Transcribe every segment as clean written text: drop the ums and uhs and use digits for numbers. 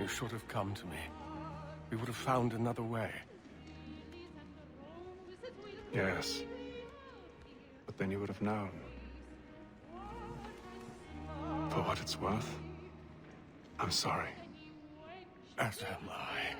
You should have come to me. We would have found another way. Yes. But then you would have known. For what it's worth, I'm sorry. As am I.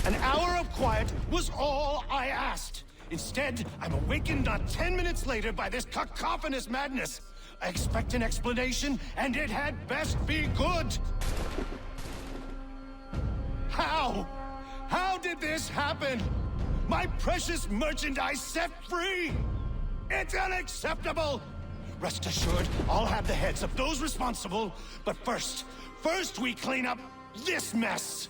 An hour of quiet was all I asked. Instead, I'm awakened not 10 minutes later by this cacophonous madness. I expect an explanation, and it had best be good. How? How did this happen? My precious merchandise set free! It's unacceptable! Rest assured, I'll have the heads of those responsible, but first we clean up this mess!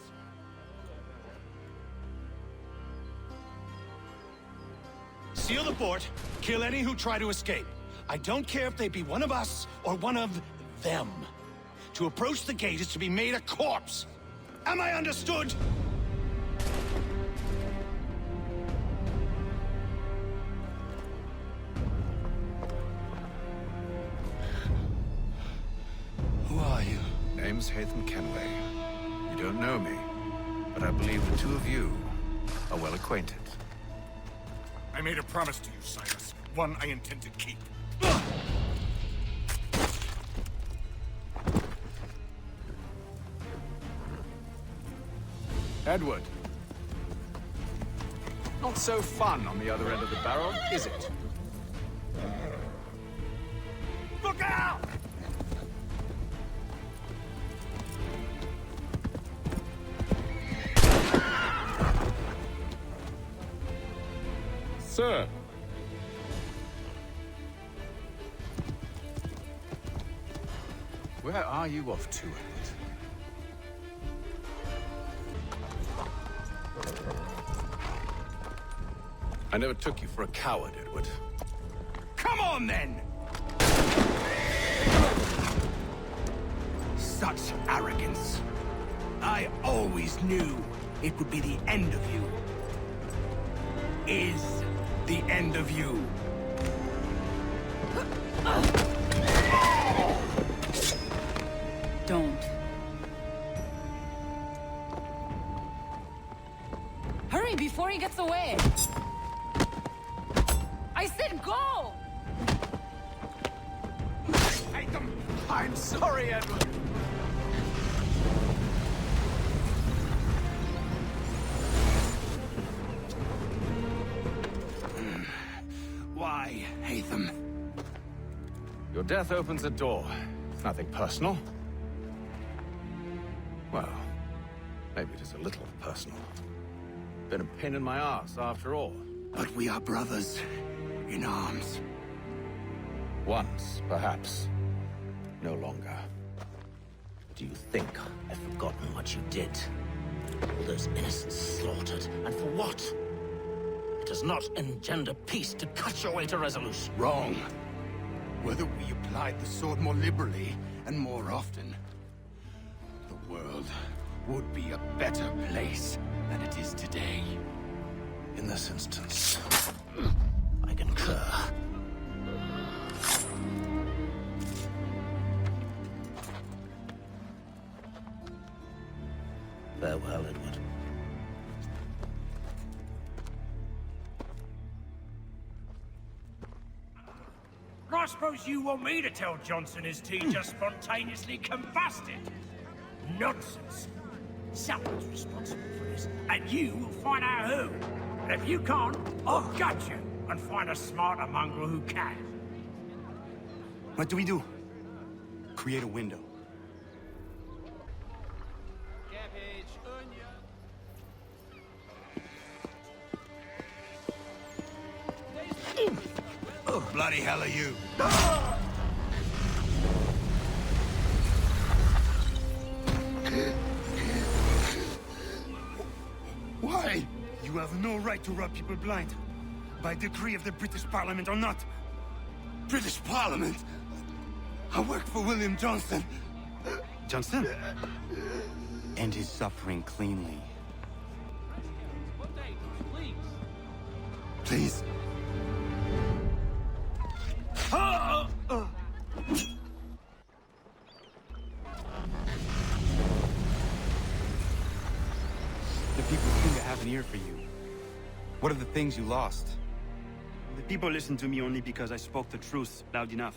Seal the fort, kill any who try to escape. I don't care if they be one of us or one of them. To approach the gate is to be made a corpse. Am I understood? Who are you? Name's Haytham Kenway. You don't know me, but I believe the two of you are well acquainted. I made a promise to you, Silas. One I intend to keep. Edward. Not so fun on the other end of the barrel, is it? Look out! Sir. Where are you off to, Edward? I never took you for a coward, Edward. Come on, then! Such arrogance. I always knew it would be the end of you. Is the end of you. Don't. Hurry before he gets away! I said go! I'm sorry, Edward. Why, Haytham? Your death opens a door. It's nothing personal. Well, maybe it is a little personal. Been a pain in my ass, after all. But we are brothers in arms. Once, perhaps. No longer. Do you think I've forgotten what you did? All those innocents slaughtered, and for what? It does not engender peace to cut your way to resolution. Wrong. Whether we applied the sword more liberally and more often, the world would be a better place than it is today. In this instance, I concur. Farewell, Edward. I suppose you want me to tell Johnson his tea just spontaneously combusted? Nonsense. Someone's responsible for this, and you will find out who. And if you can't, I'll gut you and find a smarter mongrel who can. What do we do? Create a window. Oh, bloody hell are you? You have no right to rub people blind. By decree of the British Parliament or not. British Parliament? I work for William Johnson. Johnson? End his suffering cleanly. Please. The people seem to have an ear for you. What are the things you lost? The people listen to me only because I spoke the truth loud enough.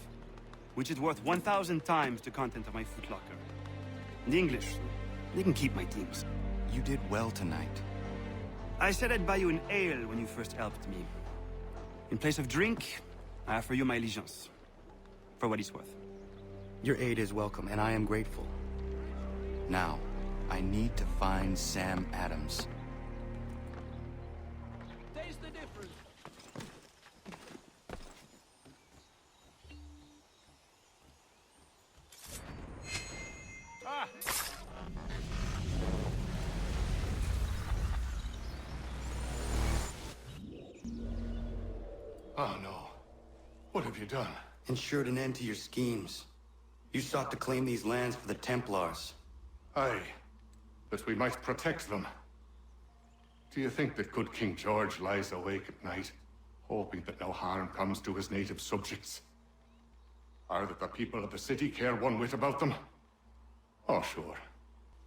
Which is worth 1,000 times the content of my footlocker. The English, they can keep my teams. You did well tonight. I said I'd buy you an ale when you first helped me. In place of drink, I offer you my allegiance. For what it's worth. Your aid is welcome, and I am grateful. Now, I need to find Sam Adams. Taste the difference. Oh no. What have you done? Ensured an end to your schemes. You sought to claim these lands for the Templars. Aye, that we might protect them. Do you think that good King George lies awake at night, hoping that no harm comes to his native subjects? Or that the people of the city care one whit about them? Oh, sure.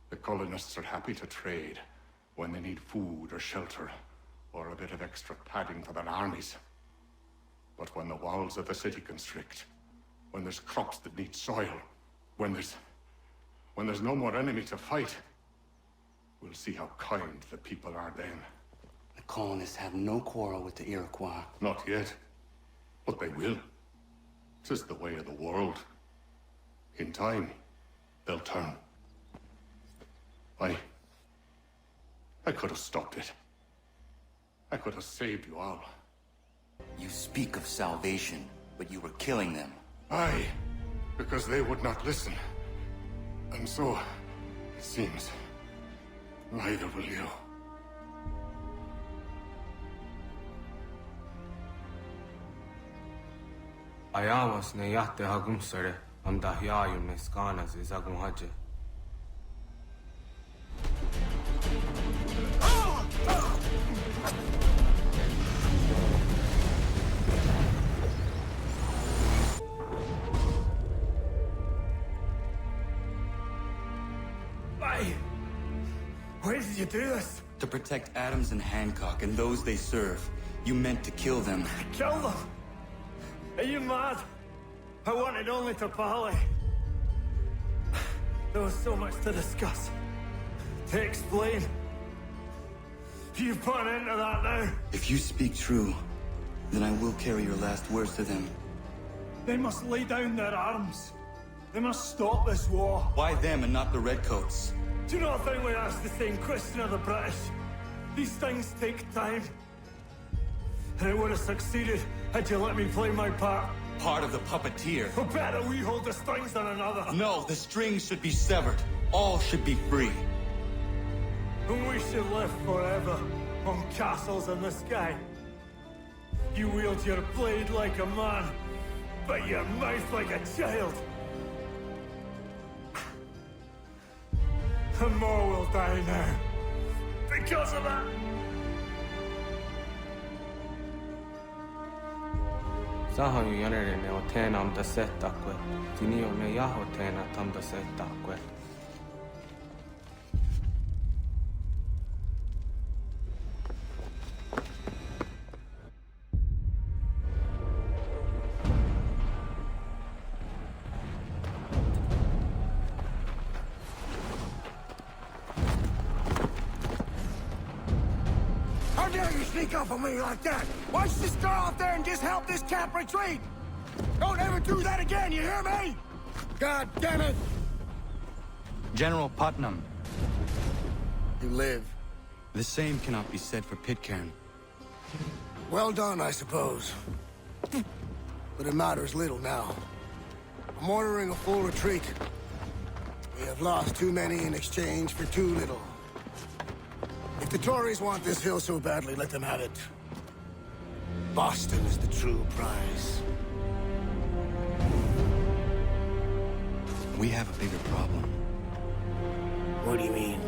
The colonists are happy to trade when they need food or shelter, or a bit of extra padding for their armies. But when the walls of the city constrict, when there's crops that need soil, when there's no more enemy to fight, we'll see how kind the people are then. The colonists have no quarrel with the Iroquois. Not yet, but they will. 'Tis the way of the world. In time, they'll turn. I could have stopped it. I could have saved you all. You speak of salvation, but you were killing them. Aye, because they would not listen. And so, it seems, neither will you. Ayawas ne yahte hagum sare, amdah yayun ne skanas izagum haje. Why did you do this? To protect Adams and Hancock and those they serve, you meant to kill them. Kill them? Are you mad? I wanted only to parley. There was so much to discuss, to explain. You've put an end to that now. If you speak true, then I will carry your last words to them. They must lay down their arms. They must stop this war. Why them and not the Redcoats? Do you not think we asked the same question of the British? These things take time. And it would have succeeded had you let me play my part. Part of the puppeteer. Or better we hold the strings than another. No, the strings should be severed. All should be free. And we should live forever on castles in the sky. You wield your blade like a man, but your mouth like a child. And more will die now. Because of that. Sahayu yanere ne otena am da setakwe. Tinio ne yahotena tam da setakwe. How dare you sneak up on me like that? Why don't you just go out there and just help this camp retreat? Don't ever do that again, you hear me? God damn it! General Putnam. You live. The same cannot be said for Pitcairn. Well done, I suppose. But it matters little now. I'm ordering a full retreat. We have lost too many in exchange for too little. If the Tories want this hill so badly, let them have it. Boston is the true prize. We have a bigger problem. What do you mean?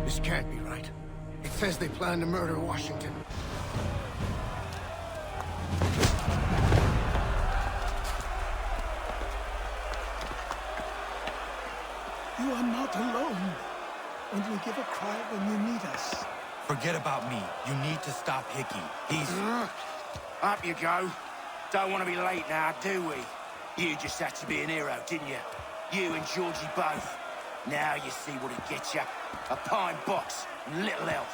This can't be right. It says they plan to murder Washington. You are not alone. And we give a cry when you need us. Forget about me. You need to stop Hickey. He's... Up you go. Don't want to be late now, do we? You just had to be an hero, didn't you? You and Georgie both. Now you see what it gets you. A pine box and little else.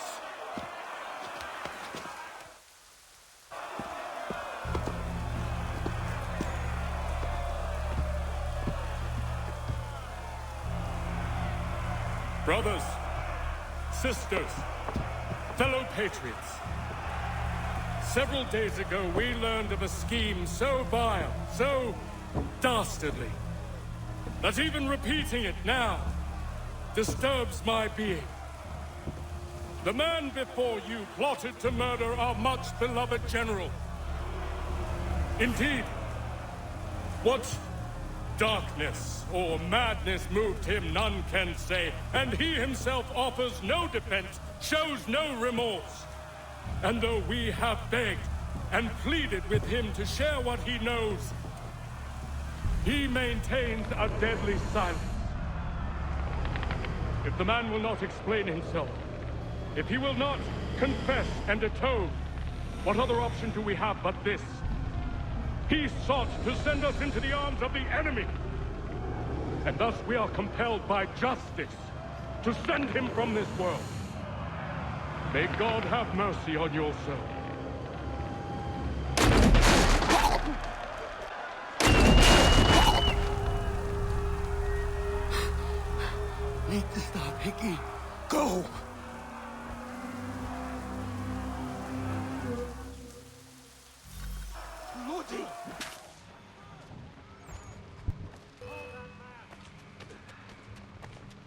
Brothers, sisters, fellow patriots. Several days ago, we learned of a scheme so vile, so dastardly, that even repeating it now disturbs my being. The man before you plotted to murder our much-beloved general. Indeed, what darkness or madness moved him, none can say, and he himself offers no defense, shows no remorse. And though we have begged and pleaded with him to share what he knows, he maintains a deadly silence. If the man will not explain himself, if he will not confess and atone, what other option do we have but this? He sought to send us into the arms of the enemy. And thus we are compelled by justice to send him from this world. May God have mercy on your soul. Need to stop Hickey. Go! Lordy!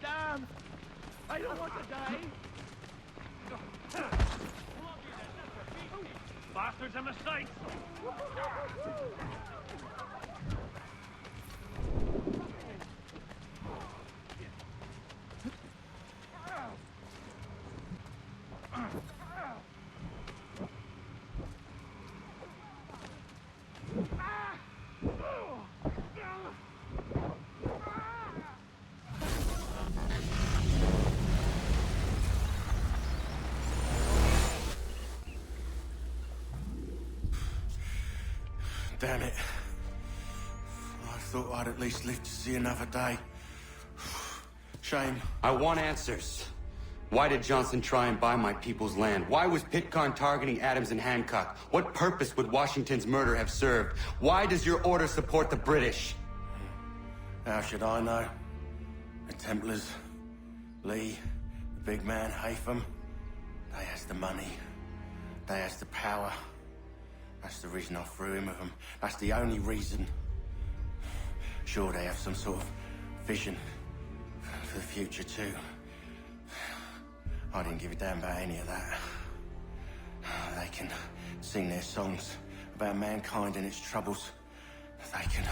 Damn! I don't want to die! Bastards are mistakes! Damn it. I thought I'd at least live to see another day. Shame. I want answers. Why did Johnson try and buy my people's land? Why was Pitcairn targeting Adams and Hancock? What purpose would Washington's murder have served? Why does your order support the British? How should I know? The Templars, Lee, the big man, Haytham, they has the money. They has the power. That's the reason I threw in with them. That's the only reason. Sure, they have some sort of vision for the future, too. I didn't give a damn about any of that. They can sing their songs about mankind and its troubles. They can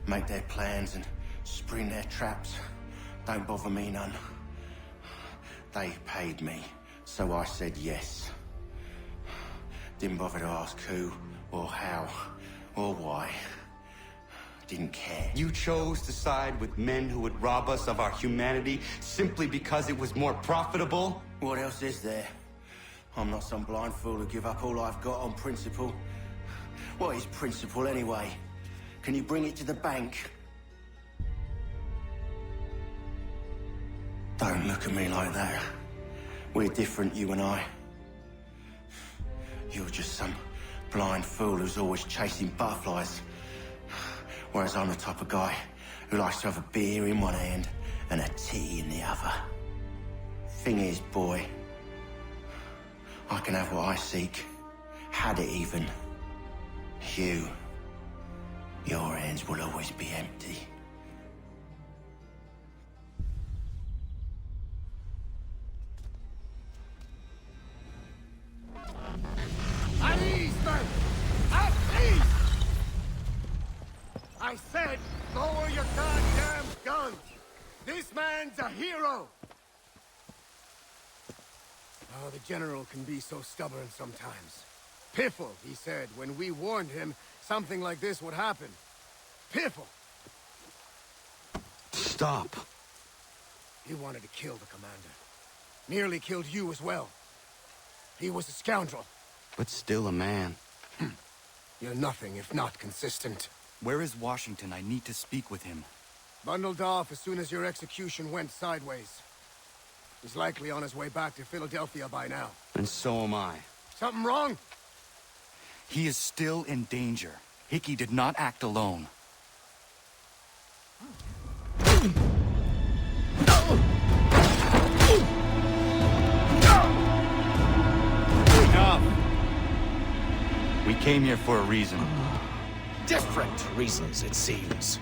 make their plans and spring their traps. Don't bother me none. They paid me, so I said yes. Didn't bother to ask who, or how, or why. Didn't care. You chose to side with men who would rob us of our humanity simply because it was more profitable? What else is there? I'm not some blind fool who give up all I've got on principle. What is principle anyway? Can you bring it to the bank? Don't look at me like that. We're different, you and I. You're just some blind fool who's always chasing butterflies. Whereas I'm the type of guy who likes to have a beer in one hand and a tea in the other. Thing is, boy, I can have what I seek. Had it even. You. Your hands will always be empty. At ease, men! At ease! I said, lower your goddamn guns! This man's a hero! Oh, the General can be so stubborn sometimes. Piffle, he said, when we warned him something like this would happen. Piffle! Stop. He wanted to kill the commander. Nearly killed you as well. He was a scoundrel. But still a man. You're nothing if not consistent. Where is Washington? I need to speak with him. Bundled off as soon as your execution went sideways. He's likely on his way back to Philadelphia by now. And so am I. Something wrong? He is still in danger. Hickey did not act alone. Enough! We came here for a reason. Different reasons, it seems.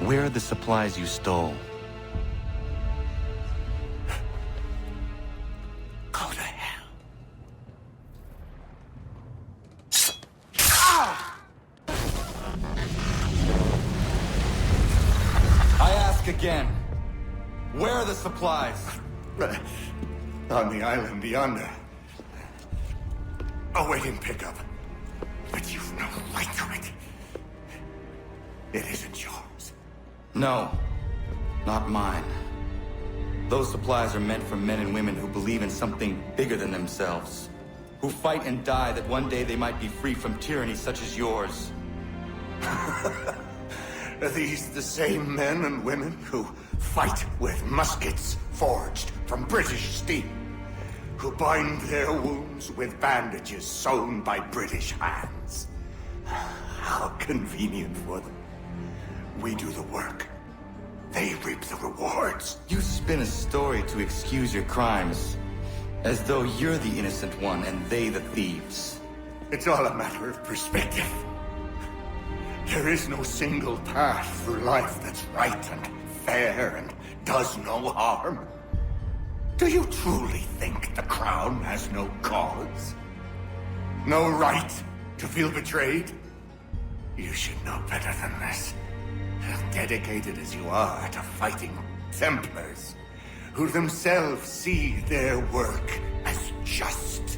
Where are the supplies you stole? Go to hell. I ask again. Where are the supplies? On the island yonder. Awaiting pickup. But you've no right to it. It isn't yours. No, not mine. Those supplies are meant for men and women who believe in something bigger than themselves. Who fight and die that one day they might be free from tyranny such as yours. Are these the same men and women who fight with muskets forged from British steel? Who bind their wounds with bandages sewn by British hands? How convenient for them. We do the work. They reap the rewards. You spin a story to excuse your crimes, as though you're the innocent one and they the thieves. It's all a matter of perspective. There is no single path through life that's right and fair and does no harm. Do you truly think the Crown has no cause? No right to feel betrayed? You should know better than this. As dedicated as you are to fighting Templars, who themselves see their work as just.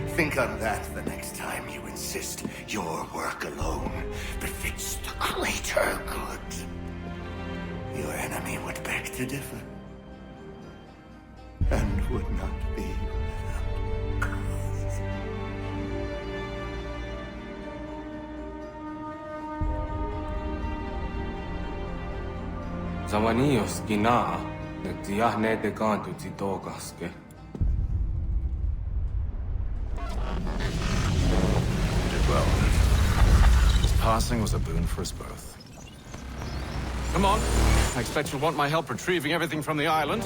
Think on that the next time you insist your work alone befits the greater good. Your enemy would beg to differ, and would not be without cause. Zamanillos gina, nagtiyahne de gantu titogaske. Did well. His passing was a boon for us both. Come on. I expect you'll want my help retrieving everything from the island.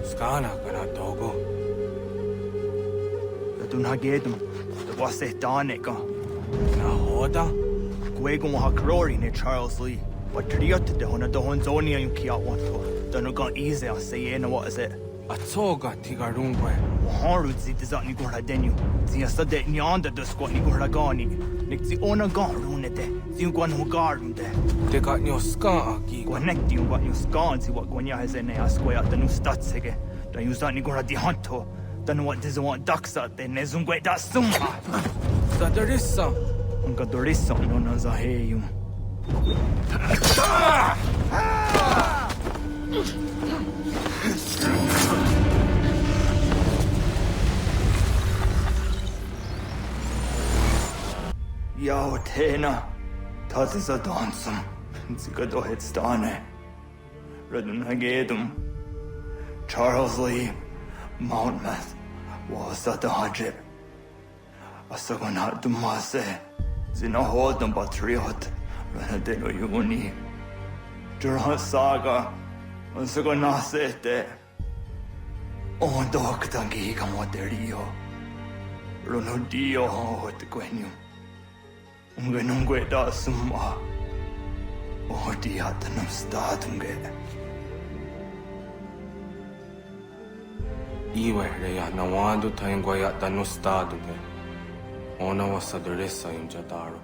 Skana kana dogo. Dun hagedum, the was it Danica. Na hoda? Gwego ha glory ne Charles Lee. But Triot de Hona Donzonia you kia want to. Don't go easy, I say, what is it? A toga tigarungwe. Harud zit is at Nigora Denu. The Asade Nyanda the squat Nigora Gani. Nick the owner garunete. The one who garunde. They got your ska aki. Connect you what you scan, see what Gwanya has in a square at the new stats again. Then you start Nigora di Hunto. Then what does want ducks at the Nezungwe that soon? That there is some. Unga there is some on as a hayum. Yo, Tena. Dat is a dansum. Zika do het stane. Redun hagedum. Charles Lee, Monmouth, was at the 100. Asagonat Dumase, Zinahold and Patriot, Renadino Uni. Durhan Saga, Asagonasete. On Doctangi Camoterio. Ronodio Hot Quenu. Ungenungueta Summa. Oh, Diatanum Statunge. Iwereya nawando tayengwaya tanustado de. Ona wasaduresa yung jadaro.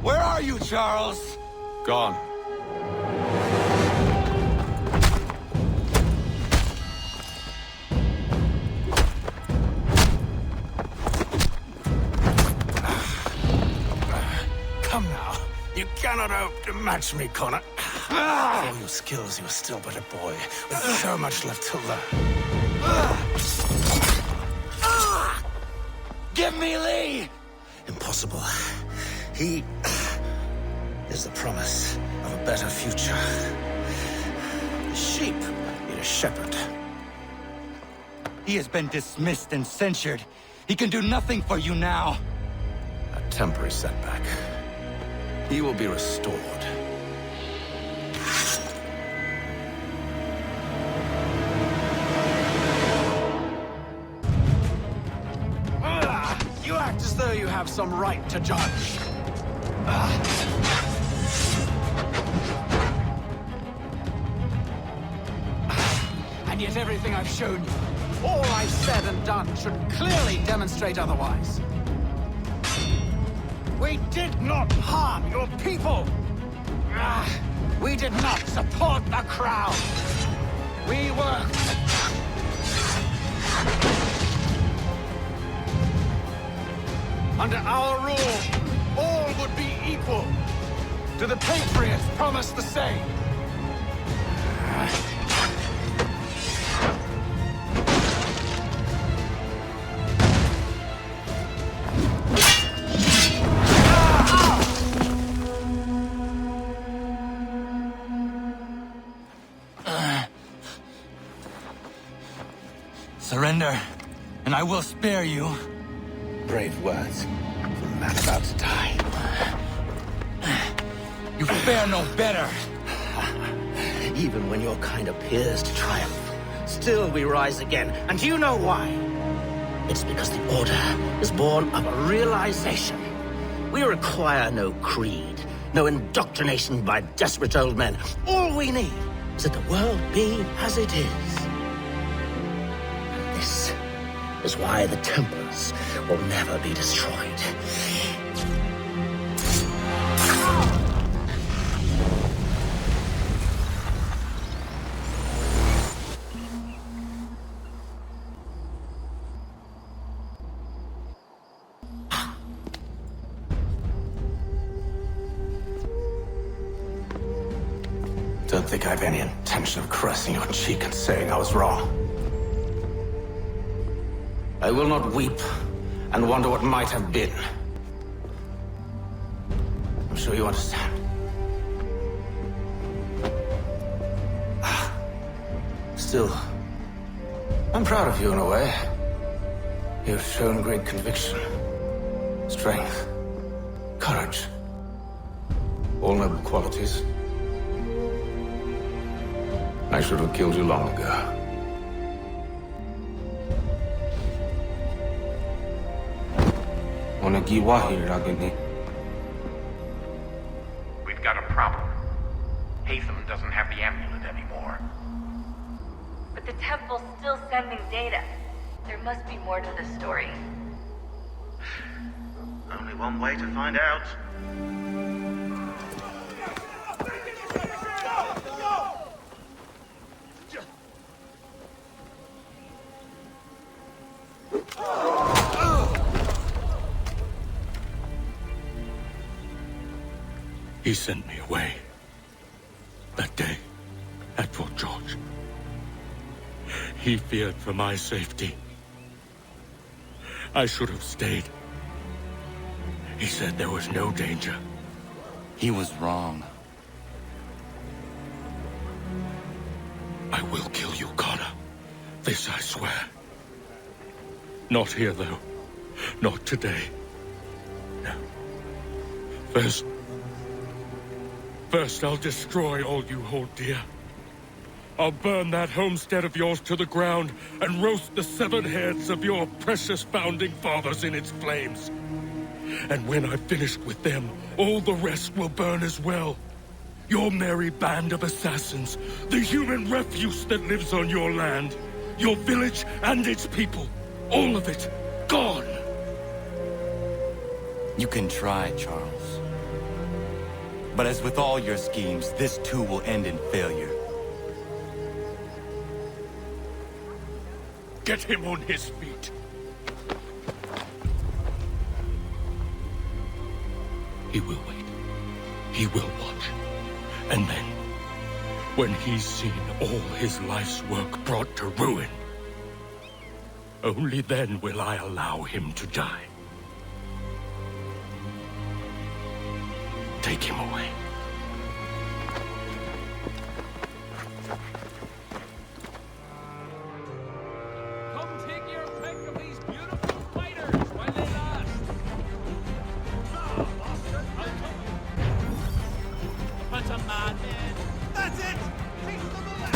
Where are you, Charles? Gone. Come now. You cannot hope to match me, Connor. For all your skills, you are still but a boy, with so much left to learn. Give me Lee! Impossible. He is the promise of a better future. The sheep need a shepherd. He has been dismissed and censured. He can do nothing for you now. A temporary setback. He will be restored. You act as though you have some right to judge. And yet everything I've shown you, all I've said and done, should clearly demonstrate otherwise. We did not harm your people. We did not support the crowd. We were... Under our rule, all would be equal. Do the Patriots promise the same? Surrender, and I will spare you. Brave words from a man about to die. You fare no better. Even when your kind appears to triumph, still we rise again. And do you know why? It's because the Order is born of a realization. We require no creed, no indoctrination by desperate old men. All we need is that the world be as it is. And this is why the Templars will never be destroyed. Don't think I have any intention of caressing your cheek and saying I was wrong. I will not weep and wonder what might have been. I'm sure you understand. Still, I'm proud of you in a way. You've shown great conviction, strength, courage. All noble qualities. I should have killed you long ago. We've got a problem. Haytham doesn't have the amulet anymore. But the Temple's still sending data. There must be more to the story. Only one way to find out. He sent me away. That day, at Fort George. He feared for my safety. I should have stayed. He said there was no danger. He was wrong. I will kill you, Connor. This I swear. Not here, though. Not today. No. First I'll destroy all you hold dear. I'll burn that homestead of yours to the ground and roast the severed heads of your precious founding fathers in its flames. And when I've finished with them, all the rest will burn as well. Your merry band of assassins, the human refuse that lives on your land, your village and its people, all of it, gone. You can try, Charles. But as with all your schemes, this too will end in failure. Get him on his feet. He will wait. He will watch. And then, when he's seen all his life's work brought to ruin, only then will I allow him to die. Take him away. Come take your pick of these beautiful fighters while they last. A bunch of madmen. That's it! Take them away!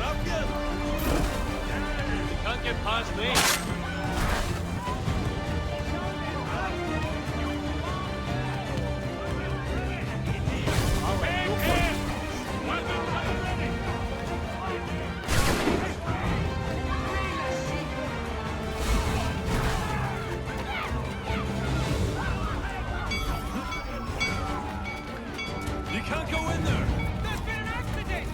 Up you! You can't get past me. You can't go in there! There's been an accident!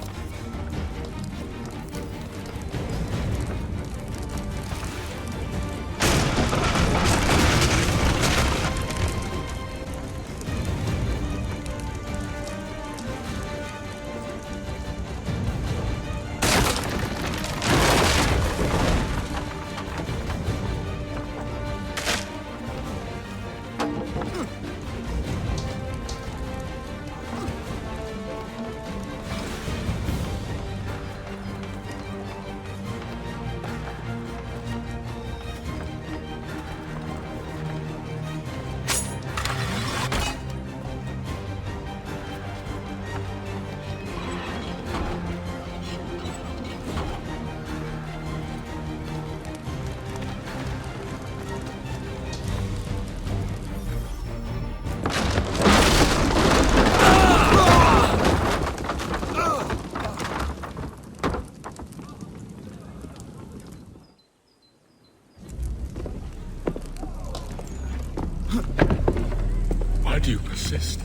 Why do you persist?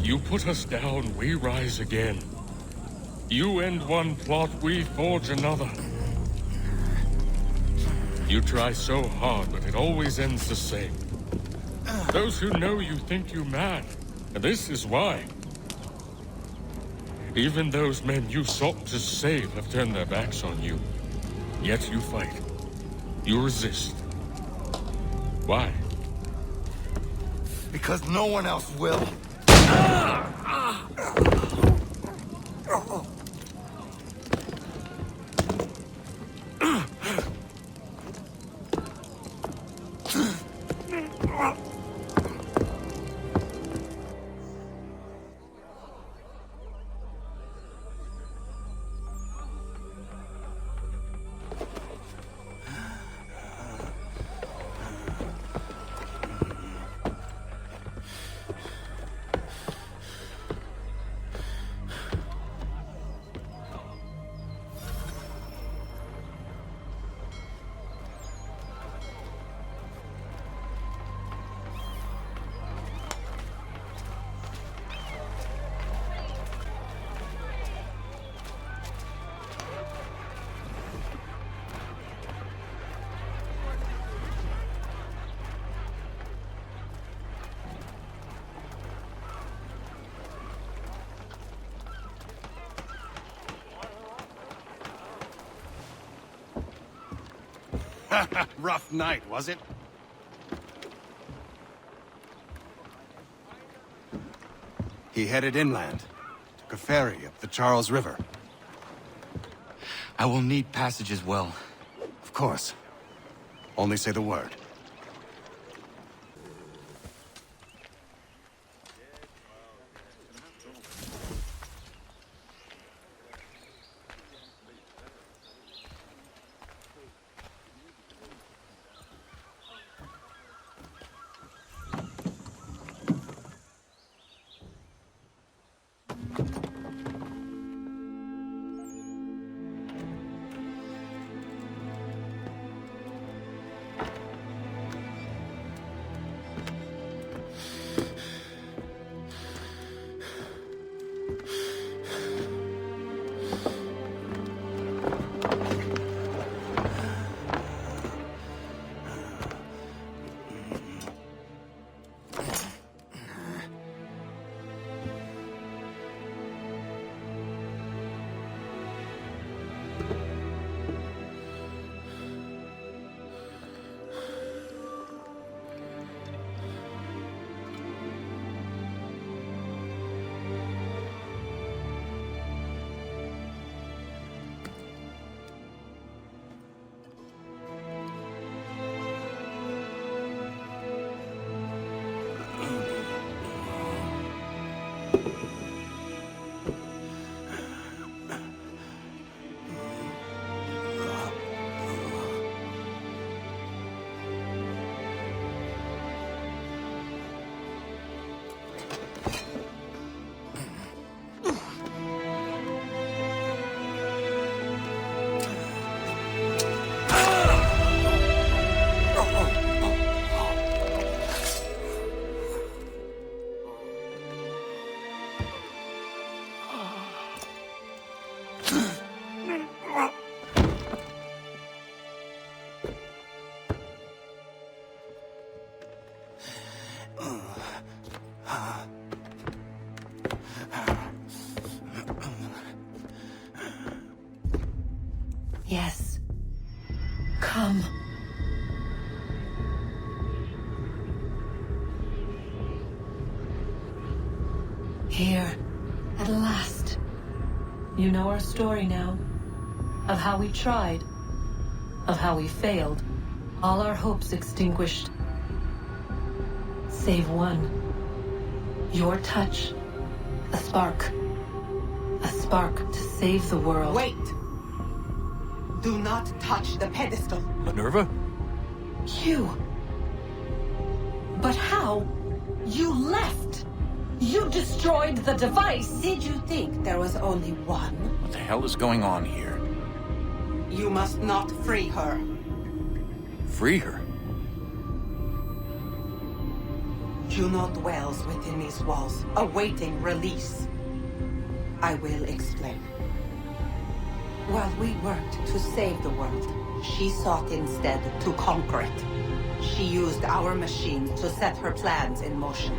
You put us down, we rise again. You end one plot, we forge another. You try so hard, but it always ends the same. Those who know you think you mad, and this is why. Even those men you sought to save have turned their backs on you. Yet you fight. You resist. Why? Because no one else will. Rough night, was it? He headed inland. Took a ferry up the Charles River. I will need passage as well. Of course. Only say the word. Yes. Come. Here, at last. You know our story now. Of how we tried. Of how we failed. All our hopes extinguished. Save one. Your touch. A spark. A spark to save the world. Wait! Do not touch the pedestal. Minerva? You. But how? You left. You destroyed the device. Did you think there was only one? What the hell is going on here? You must not free her. Free her? Juno dwells within these walls, awaiting release. I will explain. While we worked to save the world, she sought instead to conquer it. She used our machine to set her plans in motion.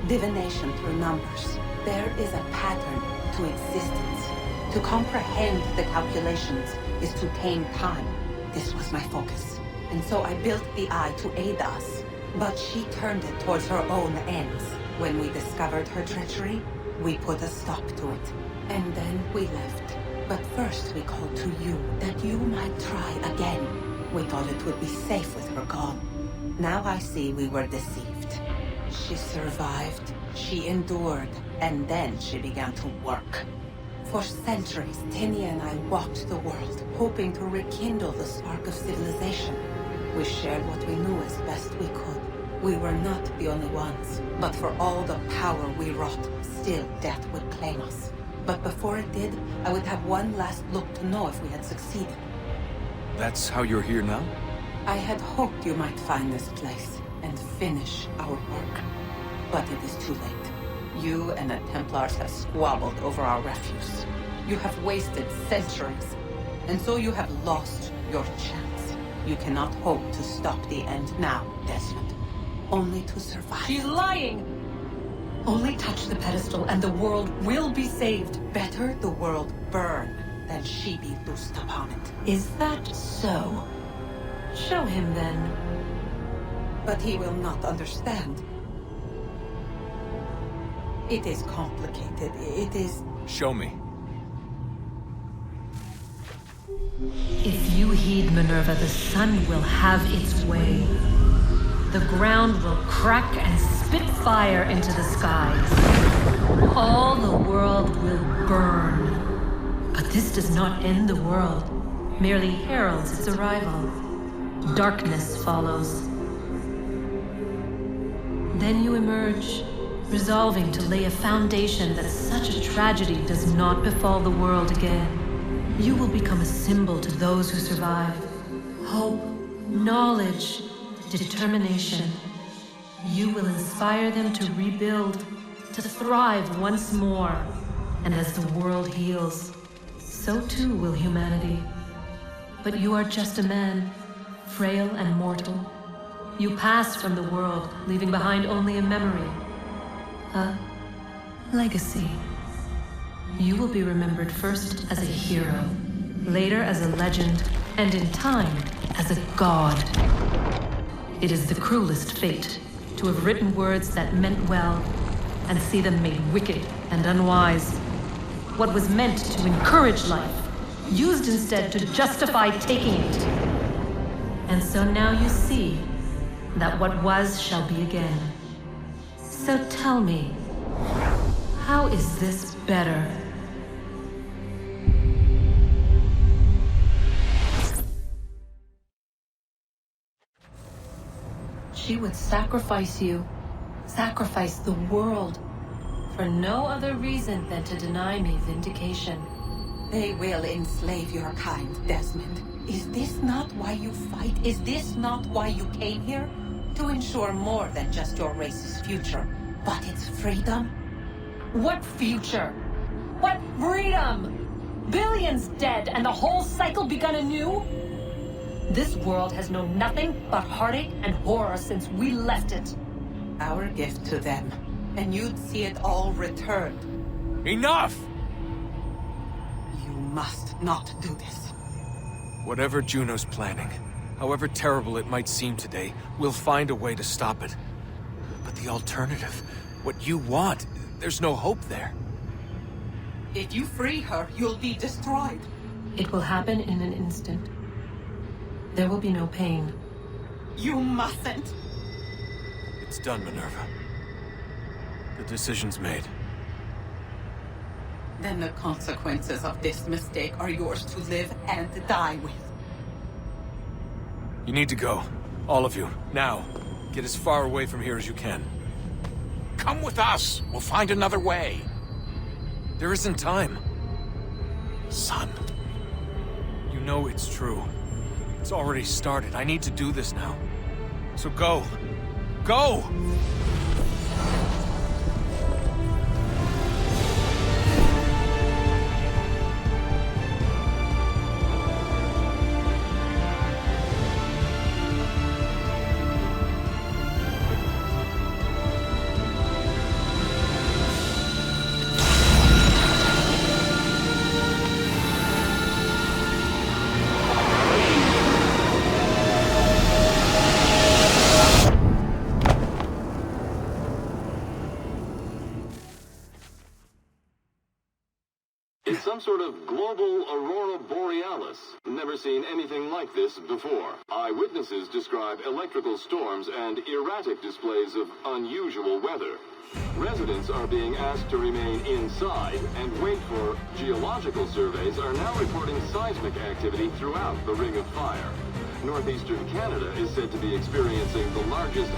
Divination through numbers. There is a pattern to existence. To comprehend the calculations is to tame time. This was my focus. And so I built the eye to aid us. But she turned it towards her own ends. When we discovered her treachery, we put a stop to it. And then we left. But first we called to you, that you might try again. We thought it would be safe with her gone. Now I see we were deceived. She survived, she endured, and then she began to work. For centuries, Tinia and I walked the world, hoping to rekindle the spark of civilization. We shared what we knew as best we could. We were not the only ones, but for all the power we wrought, still death would claim us. But before it did, I would have one last look to know if we had succeeded. That's how you're here now? I had hoped you might find this place and finish our work. But it is too late. You and the Templars have squabbled over our refuse. You have wasted centuries, and so you have lost your chance. You cannot hope to stop the end now, Desmond. Only to survive. She's lying! Only touch the pedestal and the world will be saved. Better the world burn than she be loosed upon it. Is that so? Show him then. But he will not understand. It is complicated. It is... Show me. If you heed Minerva, the sun will have its way. The ground will crack and spit fire into the skies. All the world will burn. But this does not end the world, merely heralds its arrival. Darkness follows. Then you emerge, resolving to lay a foundation that such a tragedy does not befall the world again. You will become a symbol to those who survive. Hope, knowledge, determination. You will inspire them to rebuild, to thrive once more. And as the world heals, so too will humanity. But you are just a man, frail and mortal. You pass from the world, leaving behind only a memory. A legacy. You will be remembered first as a hero, later as a legend, and in time, as a god. It is the cruelest fate to have written words that meant well, and see them made wicked and unwise. What was meant to encourage life, used instead to justify taking it. And so now you see that what was shall be again. So tell me, how is this better? She would sacrifice you, sacrifice the world, for no other reason than to deny me vindication. They will enslave your kind, Desmond. Is this not why you fight? Is this not why you came here? To ensure more than just your race's future, but its freedom? What future? What freedom? Billions dead and the whole cycle begun anew? This world has known nothing but heartache and horror since we left it. Our gift to them, and you'd see it all returned. Enough! You must not do this. Whatever Juno's planning, however terrible it might seem today, we'll find a way to stop it. But the alternative, what you want, there's no hope there. If you free her, you'll be destroyed. It will happen in an instant. There will be no pain. You mustn't. It's done, Minerva. The decision's made. Then the consequences of this mistake are yours to live and die with. You need to go. All of you. Now. Get as far away from here as you can. Come with us. We'll find another way. There isn't time. Son. You know it's true. It's already started. I need to do this now. So go. Go! It's some sort of global aurora borealis. Never seen anything like this before. Eyewitnesses describe electrical storms and erratic displays of unusual weather. Residents are being asked to remain inside and wait for geological surveys are now reporting seismic activity throughout the Ring of Fire. Northeastern Canada is said to be experiencing the largest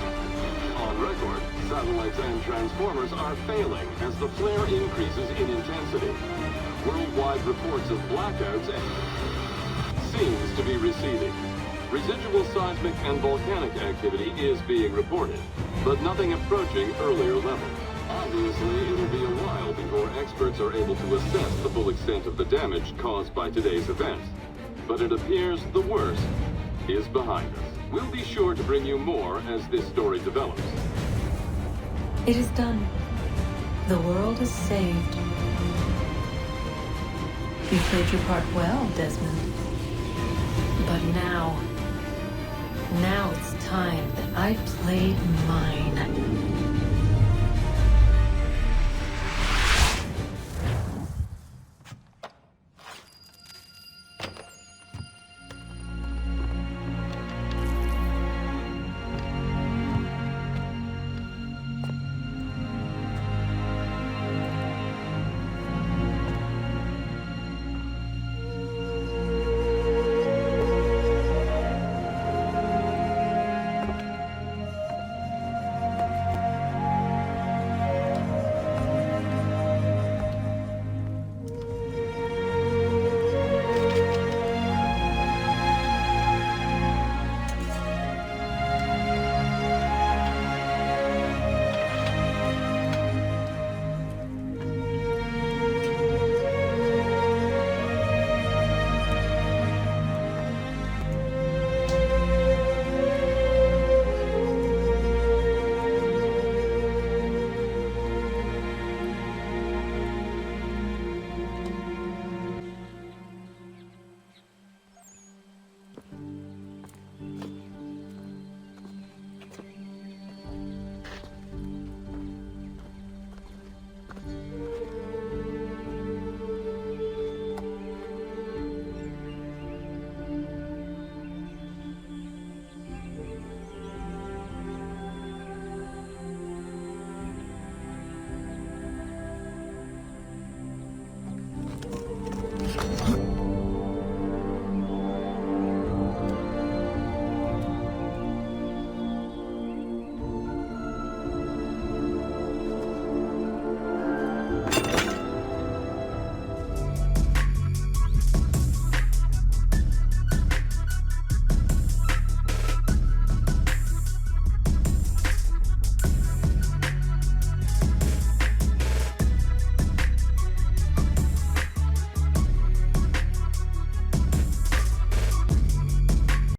on record. Satellites and transformers are failing as the flare increases in intensity. Worldwide reports of blackouts seems to be receding. Residual seismic and volcanic activity is being reported, but nothing approaching earlier levels. Obviously, it'll be a while before experts are able to assess the full extent of the damage caused by today's events. But it appears the worst is behind us. We'll be sure to bring you more as this story develops. It is done. The world is saved. You played your part well, Desmond. But now, Now it's time that I played mine.